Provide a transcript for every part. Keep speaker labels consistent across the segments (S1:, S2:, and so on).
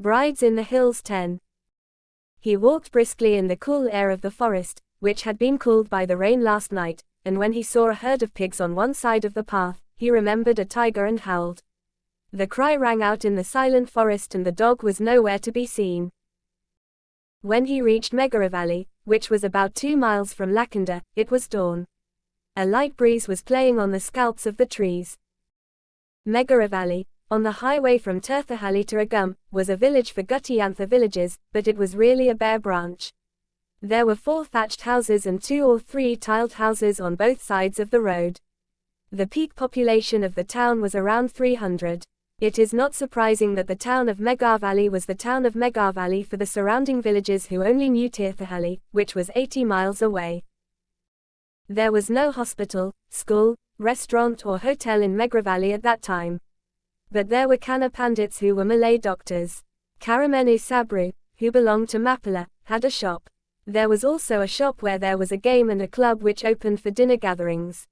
S1: Brides in the Hills 10. He walked briskly in the cool air of the forest, which had been cooled by the rain last night, and when he saw a herd of pigs on one side of the path, he remembered a tiger and howled. The cry rang out in the silent forest and the dog was nowhere to be seen. When he reached Megara Valley, which was about 2 miles from Lakanda, it was dawn. A light breeze was playing on the scalps of the trees. Megara Valley, on the highway from Tirthahalli to Agum, was a village for Guttiyantha villages, but it was really a bare branch. There were 4 thatched houses and 2 or 3 tiled houses on both sides of the road. The peak population of the town was around 300. It is not surprising that the town of Megara Valley was the town of Megara Valley for the surrounding villages who only knew Tirthahalli, which was 80 miles away. There was no hospital, school, restaurant or hotel in Megara Valley at that time. But there were Kanna Pandits who were Malay doctors. Karamenu Sabru, who belonged to Mapala, had a shop. There was also a shop where there was a game and a club which opened for dinner gatherings.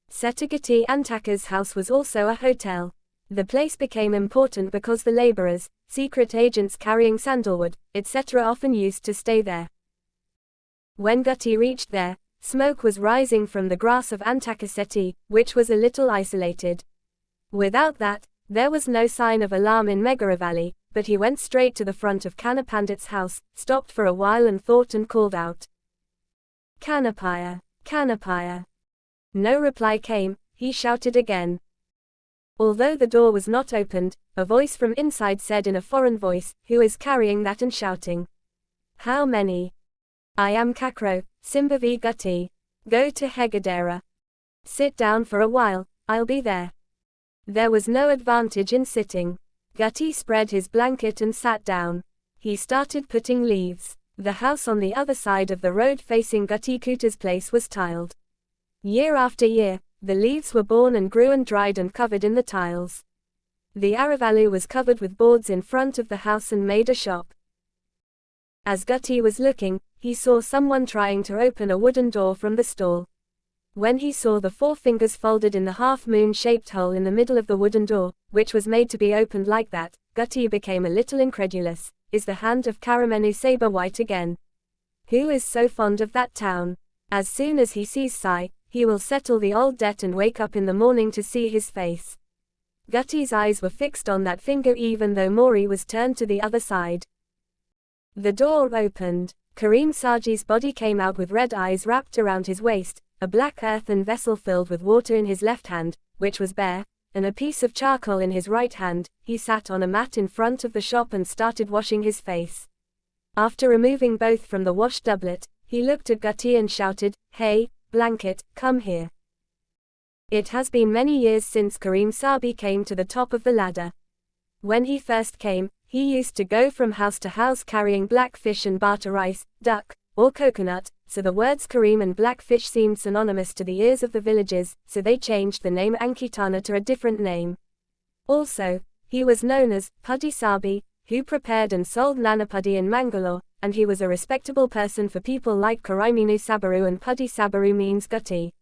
S1: Setagati Antaka's house was also a hotel. The place became important because the laborers, secret agents carrying sandalwood, etc. often used to stay there. When Gutti reached there, smoke was rising from the grass of Antakaseti, which was a little isolated. Without that, there was no sign of alarm in Megara Valley, but he went straight to the front of Kanna Pandit's house, stopped for a while and thought and called out, "Kanapaya, Kanapaya." No reply came. He shouted again. Although the door was not opened, a voice from inside said in a foreign voice, "Who is carrying that and shouting? How many?" "I am Kakro, Simbavi Gutti. Go to Hegadera. Sit down for a while, I'll be there." There was no advantage in sitting. Gutti spread his blanket and sat down. He started putting leaves. The house on the other side of the road facing Gutti Kuta's place was tiled. Year after year, the leaves were born and grew and dried and covered in the tiles. The Aravalu was covered with boards in front of the house and made a shop. As Gutti was looking, he saw someone trying to open a wooden door from the stall. When he saw the 4 fingers folded in the half-moon-shaped hole in the middle of the wooden door, which was made to be opened like that, Gutti became a little incredulous. Is the hand of Karamenu Saber white again? Who is so fond of that town? As soon as he sees Sai, he will settle the old debt and wake up in the morning to see his face. Gutti's eyes were fixed on that finger even though Mori was turned to the other side. The door opened. Karim Saji's body came out with red eyes wrapped around his waist, a black earthen vessel filled with water in his left hand, which was bare, and a piece of charcoal in his right hand. He sat on a mat in front of the shop and started washing his face. After removing both from the wash doublet, he looked at Gutti and shouted, "Hey, blanket, come here." It has been many years since Karim Sabi came to the top of the ladder. When he first came, he used to go from house to house carrying black fish and barter rice, duck, or coconut, so the words Karim and blackfish seemed synonymous to the ears of the villagers, so they changed the name Ankitana to a different name. Also, he was known as Puddy Sabi, who prepared and sold Nanapuddy in Mangalore, and he was a respectable person for people like Kariminu Sabaru, and Puddy Sabaru means Gutti.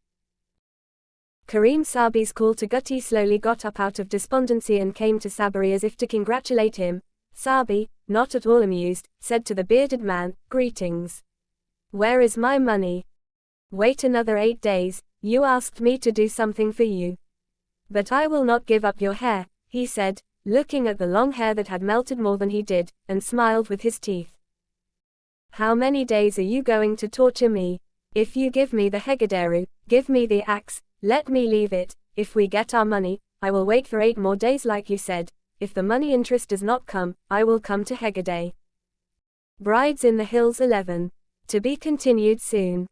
S1: Karim Sabi's call to Gutti slowly got up out of despondency and came to Sabari as if to congratulate him. Sabi, not at all amused, said to the bearded man, "Greetings. Where is my money?" "Wait another 8 days, you asked me to do something for you." "But I will not give up your hair," he said, looking at the long hair that had melted more than he did, and smiled with his teeth. "How many days are you going to torture me? If you give me the Hegaderu, give me the axe, let me leave it. If we get our money, I will wait for 8 more days like you said. If the money interest does not come, I will come to Hegade." Brides in the Hills 11. To be continued soon.